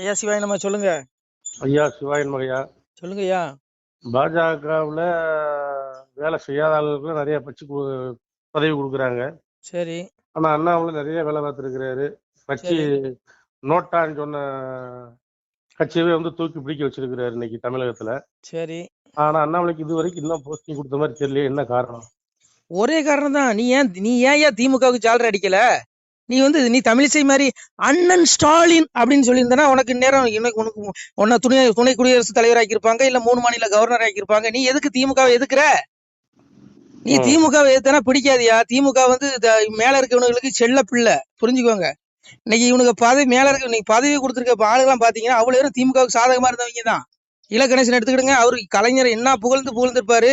ஐயா சிவாய் நம்ம சொல்லுங்க. ஐயா சிவாயன் மகையா. சொல்லுங்க ஐயா. பாஜகவுல வேலை செய்யாத ஆளுகளுக்கு நிறைய பதவி கொடுக்குறாங்க. சரி ஆனா அண்ணாமலை நிறைய வேலை பார்த்துருக்கிறாரு. கட்சி சரி நோட்டான்னு சொன்ன கட்சியவே தூக்கி பிடிக்க வச்சிருக்கிறாரு இன்னைக்கு தமிழகத்துல. சரி. ஆனா அண்ணாமலைக்கு இது வரைக்கும் இன்னும் போஸ்டிங் கொடுத்த மாதிரி தெரியல, என்ன காரணம்? ஒரே காரணம் தான். நீ ஏன் திமுகவுக்கு ஜாலர் அடிக்கல? நீ தமிழிசை மாதிரி அண்ணன் ஸ்டாலின் அப்படின்னு சொல்லியிருந்தனா உனக்கு நேரம் உனக்கு உன்ன துணை குடியரசுத் தலைவர் ஆக்கியிருப்பாங்க, இல்ல 3 மாநில கவர்னர் ஆக்கியிருப்பாங்க. நீ எதுக்கு திமுகவை எதுக்குற? நீ திமுகவை எதுனா பிடிக்காதியா? திமுக மேல இருக்கவனுங்களுக்கு செல்ல பிள்ளை, புரிஞ்சுக்கோங்க. இன்னைக்கு இவனுக்கு பதவி மேல இருக்க, இன்னைக்கு பதவி கொடுத்துருக்க ஆளுகெல்லாம் பாத்தீங்கன்னா அவ்வளவு பேரும் திமுகவுக்கு சாதகமா இருந்தவங்க தான். இலக்கணேசன் எடுத்துக்கிடுங்க, அவரு கலைஞர் என்ன புகழ்ந்திருப்பாரு.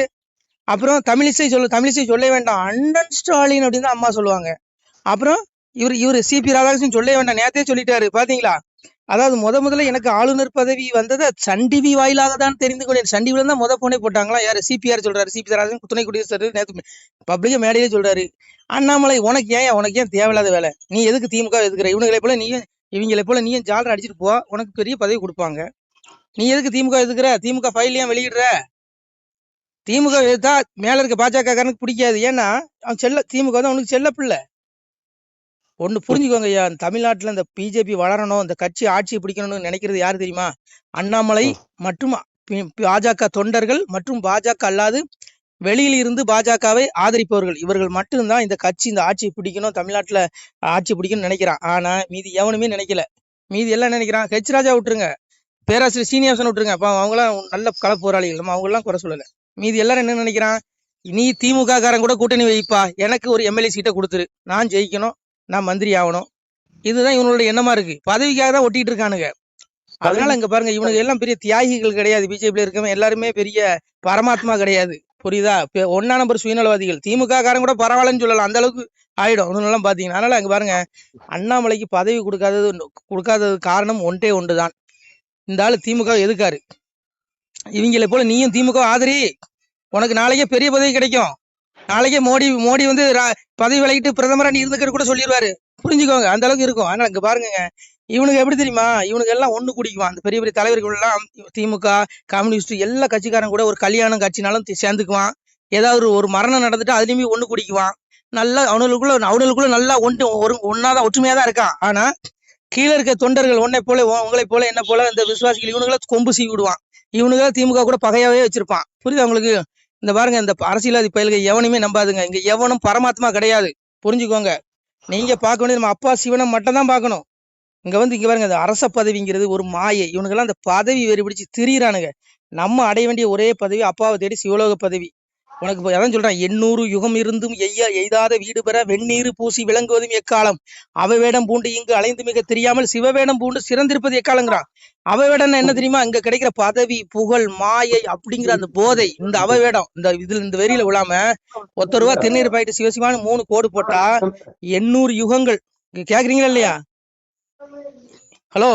அப்புறம் தமிழிசை சொல்ல வேண்டாம், அண்ணன் ஸ்டாலின் அப்படின்னு தான் அம்மா சொல்லுவாங்க. அப்புறம் இவர் சிபி ராதாகிருஷ்ணன் சொல்ல வேண்டாம், நேத்தே சொல்லிட்டாரு பாத்தீங்களா? அதாவது முதல்ல எனக்கு ஆளுநர் பதவி வந்தது சன் டிவி வாயிலாக தான் தெரிந்து கொண்டேன். சன் டிவில தான் போனே போட்டாங்களா? யாரு? சிபிஆர் சொல்றாரு, சிபி ராதாகிருஷ்ணன் துணை குடியரசு நேற்று பப்ளிக்க மேடையிலே சொல்றாரு. அண்ணாமலை உனக்கு ஏன் தேவையில்லாத வேலை? நீ எதுக்கு திமுக எதுக்குற? இவங்களை போல நீயும் ஜாலர் அடிச்சுட்டு போ, உனக்கு பெரிய பதவி கொடுப்பாங்க. நீ எதுக்கு திமுக எதுக்குற? திமுக ஃபைல் ஏன் வெளியிடுற? திமுக எதிர்த்தா மேல இருக்க பாஜக காரனுக்கு பிடிக்காது. ஏன்னா அவன் திமுக வந்து அவனுக்கு செல்ல பிள்ளை. ஒண்ணு புரிஞ்சுக்கோங்க ஐயா, தமிழ்நாட்டுல இந்த பிஜேபி வளரணும், இந்த கட்சி ஆட்சியை பிடிக்கணும்னு நினைக்கிறது யாரு தெரியுமா? அண்ணாமலை மற்றும் பாஜக தொண்டர்கள் மற்றும் பாஜக அல்லாது வெளியில் இருந்து பாஜகவை ஆதரிப்பவர்கள், இவர்கள் மட்டும்தான் இந்த கட்சி இந்த ஆட்சியை பிடிக்கணும், தமிழ்நாட்டுல ஆட்சி பிடிக்கணும்னு நினைக்கிறான். ஆனா மீதி எவனுமே நினைக்கல. மீதி எல்லாம் நினைக்கிறான். ஹெச் ராஜா விட்டுருங்க, பேராசிரியர் சீனிவாசன் விட்டுருங்க, அப்ப அவங்களாம் நல்ல கள போராளிகள், நம்ம அவங்க எல்லாம் குறை சொல்லல. மீதி எல்லாரும் என்ன நினைக்கிறான்? நீ திமுக காரன் கூட கூட்டணி வைப்பா, எனக்கு ஒரு எம்எல்ஏ சீட்டை கொடுத்துரு, நான் ஜெயிக்கணும், நான் மந்திரி ஆகணும். இதுதான் இவனுடைய எண்ணமா இருக்கு. பதவிக்காக தான் ஒட்டிட்டு இருக்கானுங்க. அதனால இங்க பாருங்க, இவனுக்கு எல்லாம் பெரிய தியாகிகள் கிடையாது. பிஜேபியில இருக்கவங்க எல்லாருமே பெரிய பரமாத்மா கிடையாது, புரியுதா? 1ஆம் நம்பர் சுயநலவாதிகள். திமுக காரன் கூட பரவாயில்லன்னு சொல்லலாம், அந்த அளவுக்கு ஆயிடும் ஒன்னும் பாத்தீங்கன்னா. அதனால அங்க பாருங்க, அண்ணாமலைக்கு பதவி கொடுக்காதது காரணம் ஒன்றுதான். இந்த ஆளு திமுக எதுக்காரு? இவங்களை போல நீயும் திமுக ஆதரி, உனக்கு நாளைக்கே பெரிய பதவி கிடைக்கும். நாளைக்கே மோடி பதவி விலகிட்டு பிரதமரா நீ இருந்துக்கிட்டு கூட சொல்லிடுவாரு, புரிஞ்சுக்கோங்க, அந்த அளவுக்கு இருக்கும். ஆனா அங்க பாருங்க, இவனுக்கு எப்படி தெரியுமா? இவனுக்கு எல்லாம் ஒண்ணு குடிக்குவான். அந்த பெரிய பெரிய தலைவர்கள் எல்லாம் திமுக, கம்யூனிஸ்ட் எல்லா கட்சிக்காரன் கூட ஒரு கல்யாணம் கட்சினாலும் சேர்ந்துக்குவான். ஏதாவது ஒரு மரணம் நடந்துட்டு அதுலயுமே ஒண்ணு குடிக்குவான். நல்லா அவனுக்குள்ள நல்லா ஒன்னாதான் ஒற்றுமையா தான் இருக்கான். ஆனா கீழே இருக்க தொண்டர்கள் உங்களை போல என்ன போல இந்த விசுவாசிகள் இவனுங்களை கொம்பு சீவி விடுவான். இவனுங்க திமுக கூட பகையாவே வச்சிருப்பான். புரியுதா உங்களுக்கு? இந்த பாருங்க, இந்த அரசியல்வாதி பயல்கள் எவனுமே நம்பாதுங்க. இங்க எவனும் பரமாத்மா கிடையாது, புரிஞ்சுக்கோங்க. நீங்க பார்க்க வேண்டியது நம்ம அப்பா சிவனை மட்டும் தான் பார்க்கணும். இங்க பாருங்க, இந்த அரச பதவிங்கிறது ஒரு மாயை. இவனுக்கெல்லாம் அந்த பதவி வெறி பிடிச்சு திரியிறானுங்க. நம்ம அடைய வேண்டிய ஒரே பதவி அப்பாவை தேடி சிவலோக பதவி. உனக்கு அதான் சொல்றான், 800 யுகம் இருந்தும் எய்தாத வீடு பெற வெந்நீர் பூசி விளங்குவதும் எக்காலம், அவவேடம் பூண்டு இங்கு அலைந்து மிக தெரியாமல் சிவவேடம் பூண்டு சிறந்திருப்பது எக்காலங்கிறான். அவவேடம் என்ன தெரியுமா? இங்க கிடைக்கிற பதவி, புகழ், மாயை அப்படிங்கிற அந்த போதை. இந்த அவவேடம் இந்த வெறியில விழாம ஒத்த ரூபா திருநீர் பாயிட்டு சிவசிவான்னு 3 கோடு போட்டா 800 யுகங்கள். கேக்குறீங்களா இல்லையா? ஹலோ,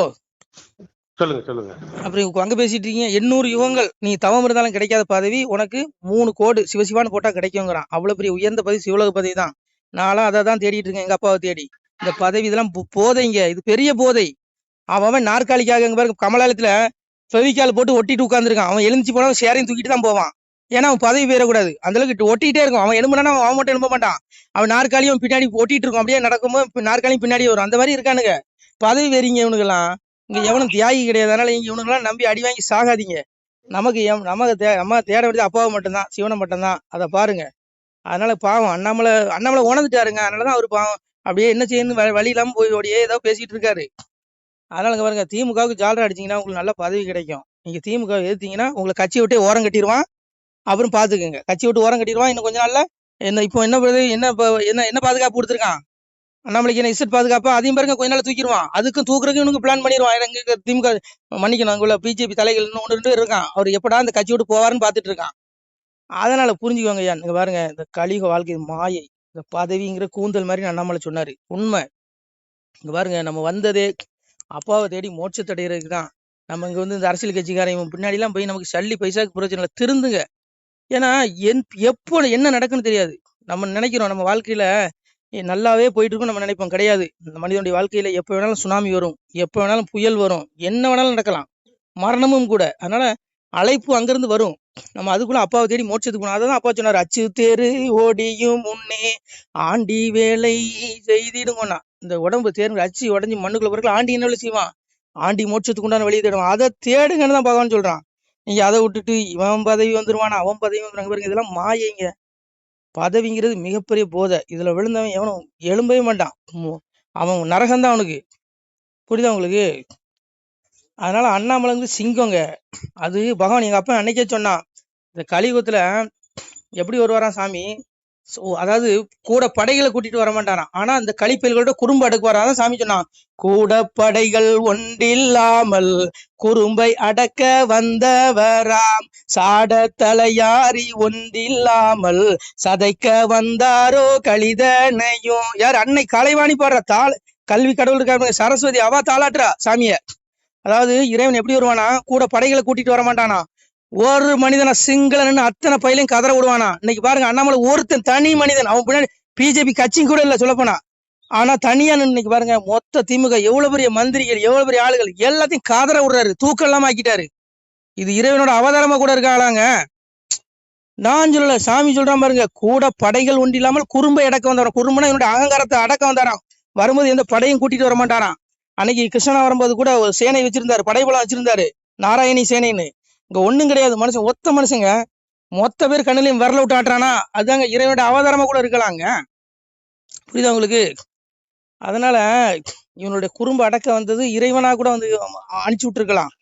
சொல்லுங்க. அப்படி அங்க பேசிட்டு இருக்கீங்க. 800 யுகங்கள் நீ தவம் இருந்தாலும் கிடைக்காத பதவி உனக்கு 3 கோடு சிவசிவான்னு போட்டா கிடைக்குங்கிறான். அவ்வளவு பெரிய உயர்ந்த பதவி சிவலோக பதவி தான். நான்லாம் அதை தான் தேடிட்டு இருக்கேன், எங்க அப்பாவை தேடி. இந்த பதவி இதெல்லாம் போதைங்க, இது பெரிய போதை. அவன் நாற்காலிக்காக எங்க பாருங்க, கமலாலயத்துல ஃபெவிக்கால் போட்டு ஒட்டிட்டு உட்காந்துருக்கான். அவன் எழுந்துச்சு போனா சேரையும் தூக்கிட்டு தான் போவான். ஏன்னா அவன் பதவி பெறக்கூடாது, அந்த அளவுக்கு ஒட்டிட்டே இருக்கும். அவன் எழும்புனா அவன் மட்டும் எழும்ப மாட்டான், அவன் நாற்காலியும் பின்னாடி ஒட்டிட்டு இருக்கும். அப்படியே நடக்கும்போது நாற்காலியும் பின்னாடி வரும். அந்த மாதிரி இருக்கானுங்க பதவி வெறிங்க இவனுக்கெல்லாம். இங்க எவனும் தியாகி கிடையாது. அதனால இங்க இவனுக்கெல்லாம் நம்பி அடி வாங்கி சாகாதீங்க. நம்ம தேட வேண்டியது அப்பாவை மட்டும்தான், சிவனை மட்டும்தான். அதை பாருங்க. அதனால பாவம் அண்ணாமலை உணர்ந்துட்டாருங்க. அதனாலதான் அவரு பாவம் அப்படியே என்ன செய்யணும் வழி இல்லாம போய் ஓடியே ஏதோ பேசிட்டு இருக்காரு. அதனால இங்க பாருங்க, திமுகவுக்கு ஜாலரா அடிச்சீங்கன்னா உங்களுக்கு நல்ல பதவி கிடைக்கும். நீங்க திமுக எதிர்த்தீங்கன்னா உங்களை கட்சியை விட்டே ஓரம் கட்டிடுவான். அப்புறம் பாத்துக்கோங்க, கட்சி விட்டு ஓரம் கட்டிடுவான். இன்னும் கொஞ்ச நாள்ல இப்போ என்ன பாதுகாப்பு கொடுத்துருக்கான் அண்ணாமலைக்கு? என்ன இசட் பாதுகாப்பா? அதையும் பாருங்க கொஞ்ச நாள் தூக்கிடுவான். அதுக்கும் தூக்குறதுக்கு இவனுக்கு பிளான் பண்ணிடுவான். எங்க திமுக மன்னிக்கணும், அங்குள்ள பிஜேபி தலைகள் இன்னும் 1-2 இருக்கான். அவர் எப்படா இந்த கட்சி விட்டு போவாருன்னு பாத்துட்டு இருக்கான். அதனால புரிஞ்சுக்கோங்க ஐயா. நீங்க பாருங்க, இந்த கலியுக வாழ்க்கை மாயை, இந்த பதவிங்கிற கூந்தல் மாதிரி அண்ணாமலை சொன்னாரு, உண்மை. இங்க பாருங்க, நம்ம வந்ததே அப்பாவை தேடி மோட்சத்தை அடைகிறதுக்கு தான். நம்ம இங்க இந்த அரசியல் கட்சிக்காரன் பின்னாடி எல்லாம் போய் நமக்கு சல்லி பைசாக்கு பிரச்சனை இல்லை, திருந்துங்க. ஏன்னா எப்போ என்ன நடக்குன்னு தெரியாது. நம்ம நினைக்கிறோம் நம்ம வாழ்க்கையில நல்லாவே போயிட்டு இருக்கும் நம்ம நினைப்போம். கிடையாது. இந்த மனிதனுடைய வாழ்க்கையில எப்ப வேணாலும் சுனாமி வரும், எப்ப வேணாலும் புயல் வரும், என்ன வேணாலும் நடக்கலாம், மரணமும் கூட. அதனால அழைப்பு அங்கிருந்து வரும். நம்ம அதுக்குள்ள அப்பாவை தேடி மோட்சத்துக்கு போகணும். அதான் அப்பா சொன்னார், அச்சு தேரு ஓடியும் முன்னே ஆண்டி வேலை செய்திடுங்கண்ணா. இந்த உடம்பு தேர்ந்து அச்சு உடஞ்சி மண்ணுக்குள்ள பிறகு ஆண்டி என்ன வேலை செய்வான்? ஆண்டி மோட்சத்துக்கு உண்டான வழியை தேடுவான். அதை தேடுங்கன்னு தான் பகவான் சொல்றான். நீங்க அதை விட்டுட்டு இவன் பதவி வந்துருவானா, அவன் பதவி வந்துருவாங்க பாருங்க, இதெல்லாம் மாயைங்க. பதவிங்கிறது மிகப்பெரிய போதை. இதுல விழுந்தவன் எவனும் எழும்பவே மாட்டான். அவன் நரகம்தான் அவனுக்கு. புரியுதா உங்களுக்கு? அதனால அண்ணாமலை வந்து சிங்கங்க. அது பகவான் எங்க அப்பா அன்னைக்கே சொன்னான், இந்த கலியுகத்துல எப்படி வருவாராம் சாமி? அதாவது கூட படைகளை கூட்டிட்டு வர மாட்டாராம். ஆனா அந்த கலிப்பயல்களோட குறும்பு அடக்குவாரா. அதான் சாமி சொன்னான், கூட படைகள் ஒன்றில்லாமல் குறும்பை அடக்க வந்தவராம், சாட தலையாரி ஒன்றில்லாமல் சதைக்க வந்தாரோ கலிதனையும். யார்? அன்னை கலைவாணி பாடுற தாள். கல்வி கடவுள் இருக்காரு சரஸ்வதி, அவா தாளாட்டுறா சாமிய. அதாவது இறைவன் எப்படி வருவானா, கூட படைகளை கூட்டிட்டு வர மாட்டானா, ஒரு மனிதனை சிங்களன்னு அத்தனை பயிலையும் கதற விடுவானா. இன்னைக்கு பாருங்க, அண்ணாமலை ஒருத்தன் தனி மனிதன், அவன் பின்னாடி பிஜேபி கட்சியும் கூட இல்ல சொல்லப்போனா. ஆனா தனியா இன்னைக்கு பாருங்க, மொத்த திமுக எவ்வளவு பெரிய மந்திரிகள், எவ்வளவு பெரிய ஆளுகள் எல்லாத்தையும் கதற விடுறாரு, தூக்கம் இல்லாம ஆக்கிட்டாரு. இது இறைவனோட அவதாரமா கூட இருக்காளாங்க. நான் சொல்லல, சாமி சொல்றான் பாருங்க, கூட படைகள் ஒன்று இல்லாமல் குறும்பை அடக்க வந்தாராம். குறும்புனா என்னுடைய அகங்காரத்தை அடக்க வந்தாராம். வரும்போது எந்த படையும் கூட்டிட்டு வர மாட்டாராம். அன்னைக்கு கிருஷ்ணா வரும்போது கூட ஒரு சேனை வச்சிருந்தாரு, படைபலம் வச்சிருந்தாரு, நாராயணி சேனைன்னு. இங்க ஒண்ணும் கிடையாது, மனுஷன் ஒத்த மனுஷங்க மொத்த பேர் கண்ணிலையும் விரல விட்டு ஆட்டுறானா, அதுதாங்க இறைவனோட அவதாரமா கூட இருக்கலாங்க. புரியுதா உங்களுக்கு? அதனால இவனுடைய குறும்பு அடக்க வந்தது இறைவனா கூட வந்து அனுப்பிச்சு விட்டுருக்கலாம்.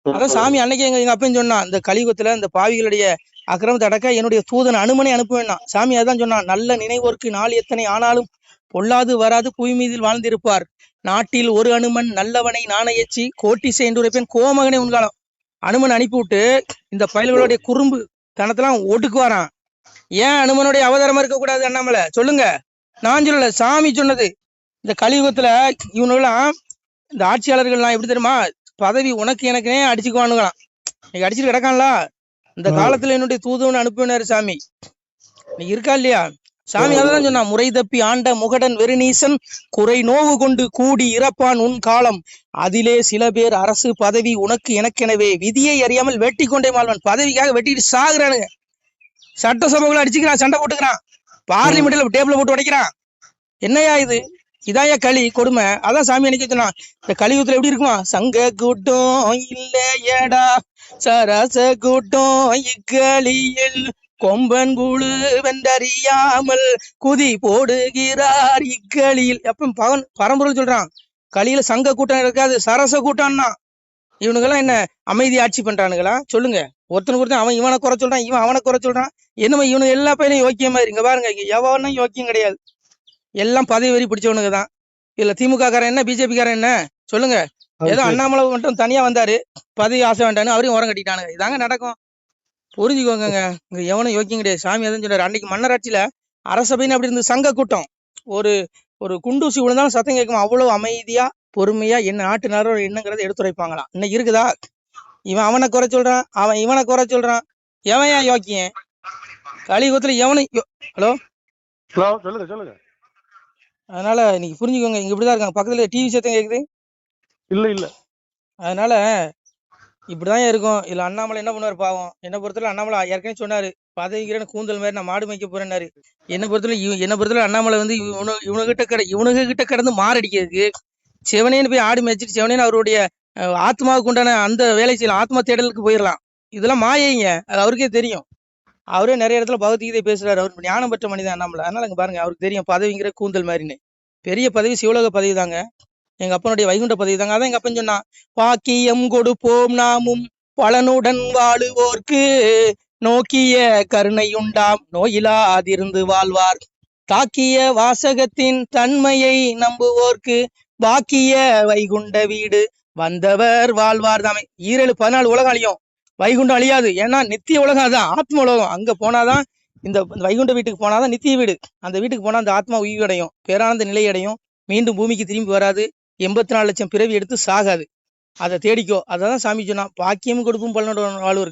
அதான் சாமி அன்னைக்கு எங்க அப்பையும் சொன்னான், இந்த கலியுகத்துல இந்த பாவிகளுடைய அக்கிரமத்தை அடக்க என்னுடைய தூதன் அனுமனை அனுப்புவேன்னா. சாமி அதான் சொன்னான், நல்ல நினைவோர்க்கு நாள் எத்தனை ஆனாலும் பொல்லாது வராது புவி மீதில் வாழ்ந்திருப்பார், நாட்டில் ஒரு அனுமன் நல்லவனை நாணயச்சி கோட்டி செய்துரைப்பேன் கோமகனை உன்காலம். அனுமன் அனுப்பிவிட்டு இந்த பயல்களுடைய குறும்பு தனத்தெல்லாம் ஒடுக்குவாரான். ஏன் அனுமனுடைய அவதாரமா இருக்கக்கூடாது அண்ணாமலை? சொல்லுங்க. நான் சொல்லல, சாமி சொன்னது. இந்த கலியுகத்துல இவனுங்களாம் இந்த ஆட்சியாளர்கள்லாம் எப்படி தெரியுமா, பதவி உனக்கு எனக்குனே அடிச்சுக்குவானுங்களாம். நீங்க அடிச்சுட்டு கிடக்கான்ல, இந்த காலத்துல என்னுடைய தூதுவன் அனுப்பினாரு சாமி. நீ இருக்கா இல்லையா? சாமி அதான் சொன்னா, முறை தப்பி ஆண்ட முகடன் வெறுநீசன் குறை நோவு கொண்டு கூடி இறப்பான் உன் காலம், அதிலே சில பேர் அரசு பதவி உனக்கு எனக்கெனவே விதியை அறியாமல் வெட்டி கொண்டே மாழ்வன். பதவிக்காக வெட்டிட்டு சாகுறானுங்க, சட்டசபைக்குள்ள அடிச்சுக்கிறான், சண்டை போட்டுக்கிறான், பார்லிமெண்ட்ல டேபிள் போட்டு உடைக்கிறான். என்னையா இது? இதாயா களி கொடுமை? அதான் சாமி அன்னைக்கு சொன்னான், இந்த கலியுகத்துல எப்படி இருக்குமா, சங்க கூட்டம் இல்லையடா சரச கூட்டம் இக்களியில் கொம்பன் குழு வென்றறியாமல் குதி போடுகிறார் இக்களியில். எப்ப பவன் பரம்பொருள் சொல்றான், களியில சங்க கூட்டம் இருக்காது, சரச கூட்டம்னா. இவனுங்கெல்லாம் என்ன அமைதி ஆட்சி பண்றானுங்களா? சொல்லுங்க. ஒருத்தனுக்கு ஒருத்தன் அவன் இவனை குறை சொல்றான், இவன் அவனை குறை சொல்றான். என்னமா இவனுக்கு எல்லா பையனையும் யோக்கியம் மாதிரி. இங்க பாருங்க, இங்க எவனும் யோக்கியம் கிடையாது, எல்லாம் பதவி வரி பிடிச்சவனுக்கு தான். இல்ல திமுக காரன் என்ன, பிஜேபி காரன் என்ன? சொல்லுங்க. ஏதோ அண்ணாமலை மட்டும் தனியா வந்தாரு, பதவி ஆசை வேண்டான்னு அவரையும் உரம் கட்டிட்டானுங்க. இதாங்க நடக்கும், புரிஞ்சுக்கோங்க. இங்க எவனும் யோக்கியம் கிடையாது. சாமி அதான் சொன்னாரு, அன்னைக்கு மன்னராட்சியில அரசபைன்னு அப்படி இருந்து சங்க கூட்டம், ஒரு ஒரு குண்டூசி விழுந்தாலும் சத்தம் கேட்கும், அவ்வளவு அமைதியா பொறுமையா என்ன நாட்டுனாரோ என்னங்கிறத எடுத்துரைப்பாங்களாம். இன்னைக்கு இருக்குதா? இவன் அவனை குறை சொல்றான், அவன் இவனை குறை சொல்றான். எவன் ஏன் யோக்கியம்? கலியுகத்துல எவனும் ஹலோ சொல்லுங்க சொல்லுங்க. அதனால இன்னைக்கு புரிஞ்சுக்கோங்க, இங்க இப்படிதான் இருக்காங்க. பக்கத்துல டிவி சத்தம் கேக்குது இல்ல இல்ல. அதனால இப்படிதான் இருக்கும். இல்ல அண்ணாமலை என்ன பண்ணுவார் பாவம்? என்ன பொறுத்தவரை அண்ணாமலை ஏற்கனவே சொன்னாரு, பதவிக்கிறேன்னு கூந்தல் மாதிரி நான் மாடு மேய்க்க போறேன்னாரு. என்ன பொறுத்தவரை அண்ணாமலை வந்து இவனுங்க கிட்ட கடந்து மாரடிக்கிறதுக்கு செவனேன்னு போய் ஆடு மேய்ச்சிட்டு செவனேன்னு அவருடைய ஆத்மாவுக்கு உண்டான அந்த வேலை செய்யலாம், ஆத்மா தேடலுக்கு போயிடலாம். இதெல்லாம் மாயைங்க, அது அவருக்கே தெரியும். அவரே நிறைய இடத்துல பகவத்கீதை பேசுறாரு, அவர் ஞானம் பெற்ற மனிதன் அண்ணாமலை. அதனால இங்க பாருங்க, அவருக்கு தெரியும் பதவிங்கிற கூந்தல் மாதிரின்னு. பெரிய பதவி சிவலோக பதவி தாங்க, எங்க அப்பனுடைய வைகுண்ட பதவி தாங்க. அதான் எங்க அப்பன் சொன்னான், பாக்கியம் கொடுப்போம் நாமும் பலனுடன் வாழுவோர்க்கு நோக்கிய கருணையுண்டாம் நோயிலாதிருந்து வாழ்வார், தாக்கிய வாசகத்தின் தன்மையை நம்புவோர்க்கு பாக்கிய வைகுண்ட வீடு வந்தவர் வாழ்வார் தாமே. 14 உலகம் அழியும், வைகுண்டம் அழியாது. ஏன்னா நித்திய உலகம், அதான் ஆத்ம உலகம். அங்க போனாதான், இந்த வைகுண்ட வீட்டுக்கு போனாதான் நித்திய வீடு. அந்த வீட்டுக்கு போனா அந்த ஆத்மா உயிர் அடையும், பேரானந்த நிலை அடையும், மீண்டும் பூமிக்கு திரும்பி வராது, 84 லட்சம் பிறவி எடுத்து சாகாது. அதை தேடிக்கோ. அதான் சாமி சொன்னா, பாக்கியம் கொடுக்கும் பலனோட வாழ்வு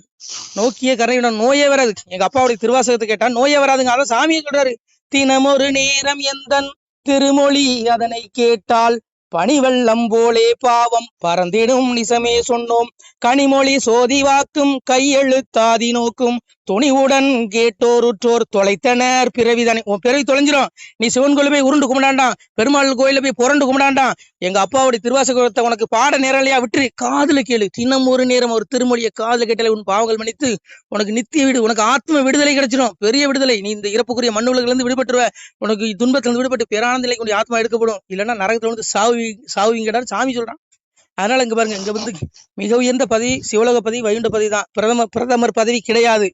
நோக்கிய கரையுடன் நோயே வராது. எங்க அப்பாவுடைய திருவாசகத்தை கேட்டா நோயே வராதுங்க. அதான் சாமியை சொல்றாரு, தினமொரு நேரம் எந்தன் திருமொழி அதனை கேட்டால் பனிவெள்ளம் போலே பாவம் பறந்திடும் நிசமே சொன்னோம், கனிமொழி சோதிவாக்கும் கையெழுத்தாதி நோக்கும் துணிவுடன் கேட்டோருற்றோர் தொலைத்தனர் பிறவிதானே. உன் பிறவி தொலைஞ்சிரும். நீ சிவன் கோயில போய் உருண்டு கும்பிடாண்டாம், பெருமாள் கோயில போய் புரண்டு கும்பிடாண்டாம். எங்க அப்பாவுடைய திருவாசகத்தை உனக்கு பாட நேரலையா விட்டு காதுல கேளு. தினம் ஒரு நேரம் ஒரு திருமொழியை காதுல கேட்டாலே உன் பாவங்கள் மன்னித்து உனக்கு நித்திய வீடு, உனக்கு ஆத்ம விடுதலை கிடைச்சிடும். பெரிய விடுதலை. நீ இந்த இறப்புக்குரிய மண்ணுலகில இருந்து விடுபட்டுருவ. உனக்கு துன்பத்திலிருந்து விடுபட்டு பேரானந்த நிலைக்கு உன்னுடைய ஆத்மா எடுக்கப்படும். இல்லைன்னா நரகத்துல வந்து சாவுவீங்கடான்னு சாமி சொல்றான். அதனால இங்க பாருங்க, இங்க வந்து மிக உயர்ந்த பதவி சிவலோக பதவி வைகுண்ட பதவி தான். பிரதமர் பதவி கிடையாது.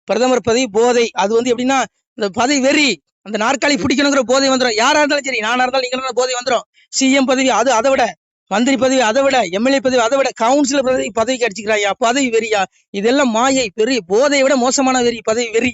பிரதமர் பதவி போதை. அது வந்து எப்படின்னா இந்த பதவி வெறி, அந்த நாற்காலி பிடிக்கணுங்கிற போதை வந்துடும். யாரா இருந்தாலும் சரி, நானா இருந்தாலும் நீங்க போதை வந்துடும். சிஎம் பதவி அது அதை விட, மந்திரி பதவி அதை விட, எம்எல்ஏ பதவி அதை விட, கவுன்சிலர் பதவிக்கு அடிச்சுக்கிறாயா, பதவி வெறியா. இதெல்லாம் மாயை, பெரிய போதையை விட மோசமான வெறி பதவி வெறி.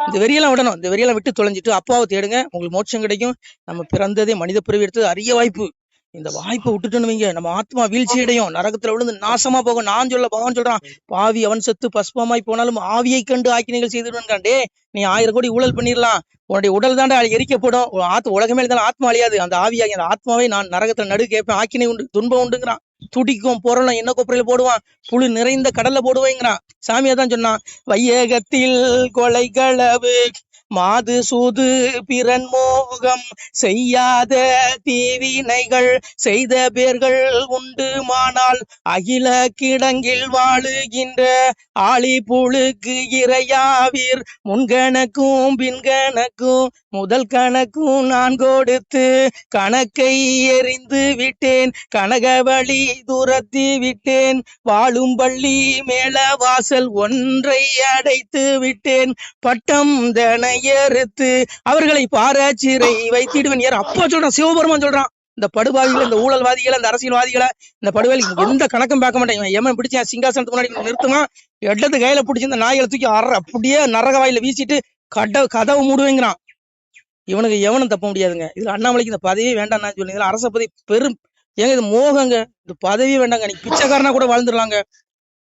இந்த வெறியெல்லாம் விடணும். இந்த வெறியெல்லாம் விட்டு தொலைஞ்சிட்டு அப்பாவை தேடுங்க, உங்களுக்கு மோட்சம் கிடைக்கும். நம்ம பிறந்ததே மனித பிறவி எடுத்தது அரிய வாய்ப்பு. இந்த வாய்ப்பை விட்டுட்டோன்னு வைங்க, நம்ம ஆத்மா வீழ்ச்சி அடையும், நரகத்துல விழுந்து நாசமா போகும். நான் சொல்ல பகவான் சொல்றான், பாவி அவன் செத்து பஸ்பமாய் போனாலும் ஆவியை கண்டு ஆக்கினைகள் செய்துடுவான்டே. நீ 1000 கோடி ஊழல் பண்ணிடலாம், உன்னுடைய உடல் தாண்டா எரிக்கப்படும். உலகமே இருந்தாலும் ஆத்மா அழியாது. அந்த ஆவியாகி அந்த ஆத்மாவை நான் நரகத்துல நடு கேட்பேன். ஆக்கினை உண்டு, துன்பம் உண்டுங்கிறான். துடிக்கும் பொருளும் என்ன கொப்பரையில போடுவான், புழு நிறைந்த கடல்ல போடுவேங்கிறான். சாமியா தான் சொன்னான், வையகத்தில் கொலை களவு மாது சூது பிறன் மோகம் செய்யாத தீவினைகள் செய்த பேர்கள் உண்டுமானால் அகில கிடங்கில் வாழுகின்ற ஆளி புழுக்கு இறையாவீர். முன்கணக்கும் பின்கணக்கும் முதல் கணக்கும் நான் கொடுத்து கணக்கை எறிந்து விட்டேன், கனகவழி துரத்தி விட்டேன், வாழும் பள்ளி மேல வாசல் ஒன்றை அடைத்து விட்டேன், பட்டம் தனை ஏறுத்து அவர்களை பாராச்சிறை வைத்திடுவன். யார் அப்பா சொல்றான், சிவபெருமான் சொல்றான். இந்த படுபாவிகளை, இந்த ஊழல்வாதிகளை, இந்த அரசியல்வாதிகளை, இந்த படுவாளி எந்த கணக்கும் பார்க்க மாட்டேன். ஏமன் பிடிச்சேன் சிங்காசனத்துக்கு முன்னாடி நிறுத்துமா, இடத்து கையில பிடிச்சி இந்த நாய்களை தூக்கி அப்படியே நரக வாயில வீசிட்டு கதவை மூடுவேங்கிறான். இவனுக்கு எவனும் தப்ப முடியாதுங்க. இதுல அண்ணாமலைக்கு இந்த பதவியே வேண்டாம் நான் சொல்லுங்க. இதுல அரச பதவி பெரும் ஏங்க, இது மோகங்க. இந்த பதவியே வேண்டாங்க. நீ பிச்சைக்காரனா கூட வாழ்ந்துடலாங்க.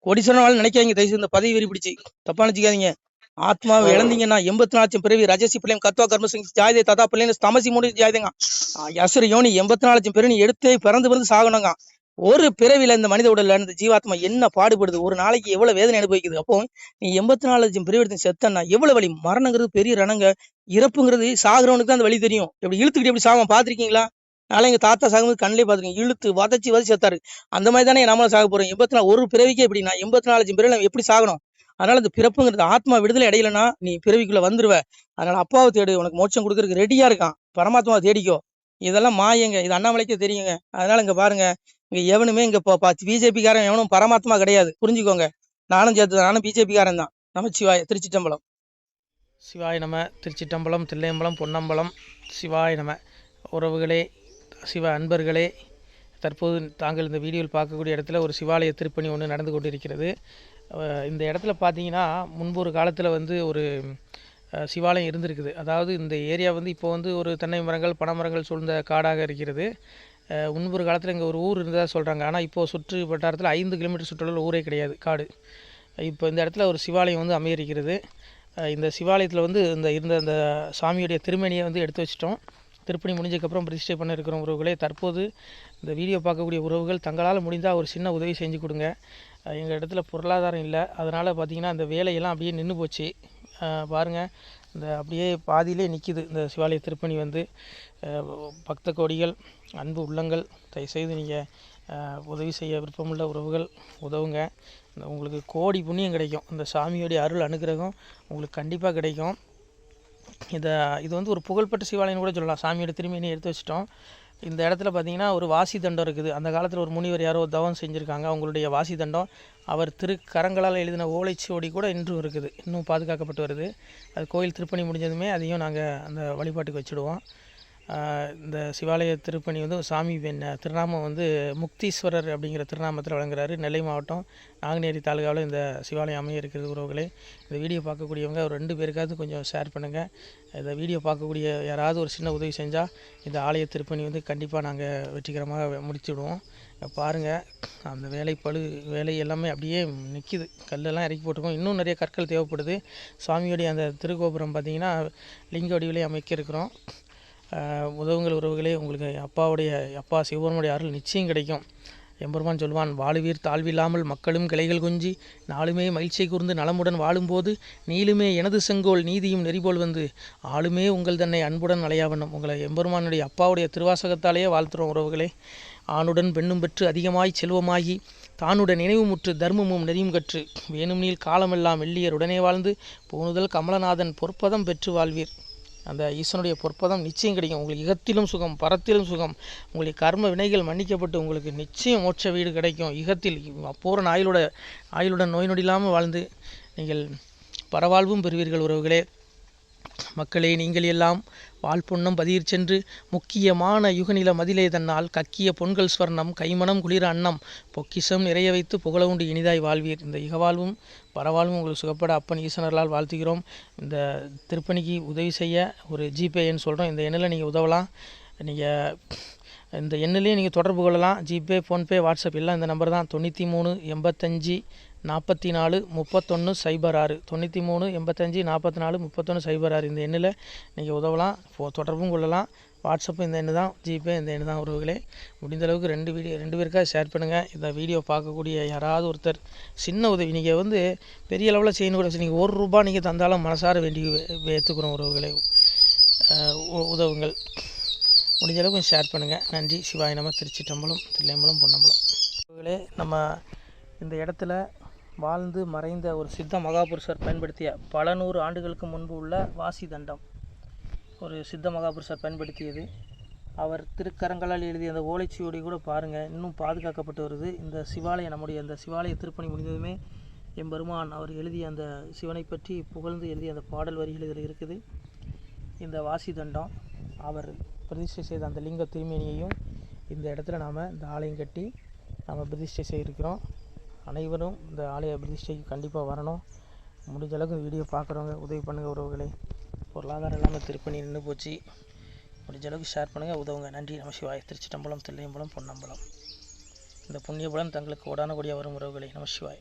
கோடீஸ்வரன் வாழ் நினைக்காதீங்க. தயவுசெய்து இந்த பதவி வெறி பிடிச்சி தப்பா நினைச்சுக்காதீங்க. ஆத்மாவை இழந்தீங்கன்னா 84 லட்சம் பிறவி ரஜசி பிள்ளையும் கத்வா கர்மசிங் ஜாயதே ததா பிள்ளைங்க தமசி மூடி ஜாயதேங்க யசுர யோனி 84 லட்சம் பிறவி எடுத்து பிறந்து சாகணுங்க. ஒரு பிறவில இந்த மனித உடல்ல இந்த ஜீவாத்மா என்ன பாடுபடுது, ஒரு நாளைக்கு எவ்வளவு வேதனை அனுபவிக்குது. அப்போ நீ 84 லட்சம் பிறவி எடுத்து செத்தன்னா எவ்வளவு வலி. மரணங்கிறது பெரிய ரணங்க. இறப்புங்கிறது சாகுறவனுக்கு தான் அந்த வழி தெரியும். எப்படி இழுத்துக்கிட்டு எப்படி சாகும் பாத்திருக்கீங்களா? நாளை எங்க தாத்தா சாகும்போது கண்ணிலே பாத்துருக்கீங்க, இழுத்து வதச்சி செத்தாரு. அந்த மாதிரி தானே நம்மளும் சாக போறோம். 84 ஒரு பிறவிக்கே எப்படின்னா 84 லட்சம் பிறவி எப்படி சாகணும். அதனால இந்த பிறப்புங்கிறது ஆத்மா விடுதலை அடையலைன்னா நீ பிறவிக்குள்ள வந்துருவ. அதனால அப்பாவை தேடு, உனக்கு மோட்சம் கொடுக்கறதுக்கு ரெடியா இருக்கான். பரமாத்மாவை தேடிக்கோ. இதெல்லாம் மாயங்க. இது அண்ணாமலைக்கே தெரியுங்க. அதனால இங்க பாருங்க, இங்க எவனுமே இங்க பிஜேபி காரன் எவனும் பரமாத்மா கிடையாது, புரிஞ்சுக்கோங்க. நானும் சேர்த்து, நானும் பிஜேபி காரன் தான். நமச்சிவாய. திருச்சிட்டம்பலம். சிவாய நம. திருச்சிட்டம்பலம், தில்லையம்பலம், பொன்னம்பலம். சிவாய நம. உறவுகளே, சிவ அன்பர்களே, தற்போது தாங்கள் இந்த வீடியோவில் பார்க்கக்கூடிய இடத்துல ஒரு சிவாலய திருப்பணி ஒன்று நடந்து கொண்டிருக்கிறது. இந்த இடத்துல பார்த்தீங்கன்னா முன்பு ஒரு காலத்தில் வந்து ஒரு சிவாலயம் இருந்திருக்குது. அதாவது இந்த ஏரியா வந்து இப்போ வந்து ஒரு தென்னை மரங்கள் பனைமரங்கள் சூழ்ந்த காடாக இருக்கிறது. முன்பு ஒரு காலத்தில் இங்கே ஒரு ஊர் இருந்ததாக சொல்கிறாங்க. ஆனால் இப்போது சுற்று வட்டாரத்தில் 5 கிலோமீட்டர் சுற்றுலா ஊரே கிடையாது, காடு. இப்போ இந்த இடத்துல ஒரு சிவாலயம் வந்து அமையிருக்கிறது. இந்த சிவாலயத்தில் வந்து இருந்த அந்த சாமியுடைய திருமணியை வந்து எடுத்து வச்சிட்டோம். திருப்பணி முடிஞ்சதுக்கப்புறம் பிரதிஷ்டை பண்ண இருக்கிற உறவுகளே, தற்போது இந்த வீடியோ பார்க்கக்கூடிய உறவுகள் தங்களால் முடிந்தால் ஒரு சின்ன உதவி செஞ்சு கொடுங்க. எங்கள் இடத்துல பொருளாதாரம் இல்லை. அதனால் பார்த்திங்கன்னா அந்த வேலையெல்லாம் அப்படியே நின்று போச்சு. பாருங்கள், இந்த அப்படியே பாதியிலே நிற்கிது இந்த சிவாலய திருப்பணி வந்து. பக்த கோடிகள், அன்பு உள்ளங்கள், தயவுசெய்து நீங்கள் உதவி செய்ய விருப்பமுள்ள உறவுகள் உதவுங்க. உங்களுக்கு கோடி புண்ணியம் கிடைக்கும். இந்த சாமியோடைய அருள் அனுகிரகம் உங்களுக்கு கண்டிப்பாக கிடைக்கும். இது வந்து ஒரு புகழ்பெற்ற சிவாலயம்னு கூட சொல்லலாம். சாமியோட திருமணியை எடுத்து வச்சிட்டோம். இந்த இடத்துல பார்த்திங்கன்னா ஒரு வாசி தண்டம் இருக்குது. அந்த காலத்தில் ஒரு முனிவர் யாரோ தவம் செஞ்சுருக்காங்க. அவங்களுடைய வாசி தண்டம் அவர் திருக்கரங்களால் எழுதின ஓலைச்சுவடி கூட இன்றும் இருக்குது, இன்னும் பாதுகாக்கப்பட்டு வருது. அது கோயில் திருப்பணி முடிஞ்சதுமே அதையும் நாங்கள் அந்த வழிபாட்டுக்கு வச்சுடுவோம். இந்த சிவாலய திருப்பணி வந்து சாமி திருநாமம் வந்து முக்தீஸ்வரர் அப்படிங்கிற திருநாமத்தில் வழங்குறாரு. நெல்லை மாவட்டம் நாங்குநேரி தாலுகாவில் இந்த சிவாலயம் அமைய இருக்கிறது. உறவுகளே, இந்த வீடியோ பார்க்கக்கூடியவங்க ஒரு 2 பேருக்காவது கொஞ்சம் ஷேர் பண்ணுங்கள். இந்த வீடியோ பார்க்கக்கூடிய யாராவது ஒரு சின்ன உதவி செஞ்சால் இந்த ஆலய திருப்பணி வந்து கண்டிப்பாக நாங்கள் வெற்றிகரமாக முடிச்சுடுவோம். பாருங்கள் அந்த வேலை எல்லாமே அப்படியே நிற்கிது. கல்லெல்லாம் இறக்கி போட்டிருக்கோம். இன்னும் நிறைய கற்கள் தேவைப்படுது. சுவாமியுடைய அந்த திருக்கோபுரம் பார்த்திங்கன்னா லிங்க வடிவிலே அமைக்க இருக்கிறோம். உதவுங்கள் உறவுகளே. உங்களுக்கு அப்பா சிவபெருமானுடைய அருள் நிச்சயம் கிடைக்கும். எம்பெருமான் சொல்வான், வாழுவீர் தாழ்வில்லாமல் மக்களும் கிளைகள் கொஞ்சி நாளுமே மகிழ்ச்சியை கூர்ந்து நலமுடன் வாழும்போது நீளுமே எனது செங்கோல் நீதியும் நெறிபோல் வந்து ஆளுமே உங்கள் தன்னை அன்புடன் அலையாவண்ணம். உங்களை எம்பெருமானுடைய அப்பாவுடைய திருவாசகத்தாலேயே வாழ்த்துறோம் உறவுகளே. ஆணுடன் பெண்ணும் பெற்று அதிகமாய் செல்வமாகி தானுடன் நினைவுமுற்று தர்மமும் நெறியும் கற்று வேணும் நீள் காலமெல்லாம் வெள்ளியர் உடனே வாழ்ந்து போனுதல் கமலநாதன் பொற்பதம் பெற்று வாழ்வீர். அந்த ஈசனுடைய பொற்பதம் நிச்சயம் கிடைக்கும். உங்களுக்கு இகத்திலும் சுகம் பரத்திலும் சுகம். உங்களுக்கு கர்ம வினைகள் மன்னிக்கப்பட்டு உங்களுக்கு நிச்சயம் மோட்ச வீடு கிடைக்கும். இகத்தில் பூரண ஆயுளுடன் நோய் நொடி இல்லாமல் வாழ்ந்து நீங்கள் பரவாழ்வும் பெறுவீர்கள் உறவுகளே. மக்களே, நீங்கள் எல்லாம் வாழ்பொன்னம் பதியிற் சென்று முக்கியமான யுகநில மதிலே தன்னால் கக்கிய பொன்கள் ஸ்வர்ணம் கைமணம் குளிர அன்னம் பொக்கிஷம் நிறைய வைத்து புகழ உண்டு இனிதாய் வாழ்வீர். இந்த இகவாழ்வும் பரவாழ்வும் உங்களுக்கு சுகப்பட அப்பன் ஈசனர்களால் வாழ்த்துகிறோம். இந்த திருப்பணிக்கு உதவி செய்ய ஒரு ஜிபே எண் சொல்கிறோம். இந்த எண்ணில் நீங்கள் உதவலாம். நீங்கள் இந்த எண்ணிலே நீங்கள் தொடர்பு கொள்ளலாம். ஜிபே, ஃபோன்பே, வாட்ஸ்அப் எல்லாம் இந்த நம்பர் தான். 93 85 44 31 06 93 85 44 31 06. இந்த எண்ணில் நீங்கள் உதவலாம், தொடர்பும் கொள்ளலாம். வாட்ஸ்அப்பும் இந்த எண்ணு தான், ஜிபே இந்த எண்ணு தான் உறவுகளே. முடிந்த அளவுக்கு ரெண்டு பேருக்காக ஷேர் பண்ணுங்கள். இந்த வீடியோ பார்க்கக்கூடிய யாராவது ஒருத்தர் சின்ன உதவி நீங்கள் பெரிய அளவில் செய்யணும் கூட, நீங்கள் ₹1 நீங்கள் தந்தாலும் மனசார வேண்டி ஏற்றுக்கிறோம் உறவுகளே. உதவுங்கள். முடிஞ்ச அளவுக்கு ஷேர் பண்ணுங்கள். நன்றி. சிவாய நம. திருச்சிட்டம்பலம், தில்லையம்பலம், பொன்னம்பலம். உறவுகளே, நம்ம இந்த இடத்துல வாழ்ந்து மறைந்த ஒரு சித்த மகாபுருஷர் பயன்படுத்திய பல 100 ஆண்டுகளுக்கு முன்பு உள்ள வாசி தண்டம் ஒரு சித்த மகாபுருஷர் பயன்படுத்தியது. அவர் திருக்கரங்களால் எழுதிய அந்த ஓலைச்சுவடி கூட பாருங்கள், இன்னும் பாதுகாக்கப்பட்டு வருது. இந்த சிவாலயம், நம்முடைய அந்த சிவாலய திருப்பணி முடிந்ததுமே எம்பெருமான் அவர் எழுதிய அந்த சிவனை பற்றி புகழ்ந்து எழுதிய அந்த பாடல் வரிகள் இதில் இருக்குது. இந்த வாசி தண்டம் அவர் பிரதிஷ்டை செய்த அந்த லிங்க திருமேனியையும் இந்த இடத்துல நாம் இந்த ஆலயம் கட்டி நாம் பிரதிஷ்டை செய்திருக்கிறோம். அனைவரும் இந்த ஆலய பிரதிஷ்டைக்கு கண்டிப்பாக வரணும். முடிஞ்ச அளவுக்கு வீடியோ பார்க்குறவங்க உதவி பண்ணுங்கள் உறவுகளே. பொருளாதாரம் இல்லாமல் திருப்பணி நின்று போச்சு. முடிஞ்ச அளவுக்கு ஷேர் பண்ணுங்கள், உதவுங்க. நன்றி. நம சிவாய. திருச்சிட்டம்பலம், தில்லையம்பலம், பொன்னம்பலம். இந்த புண்ணிய பலன் தங்களுக்கு கோடான கோடியாக வரும் உறவுகளே. நம சிவாய்.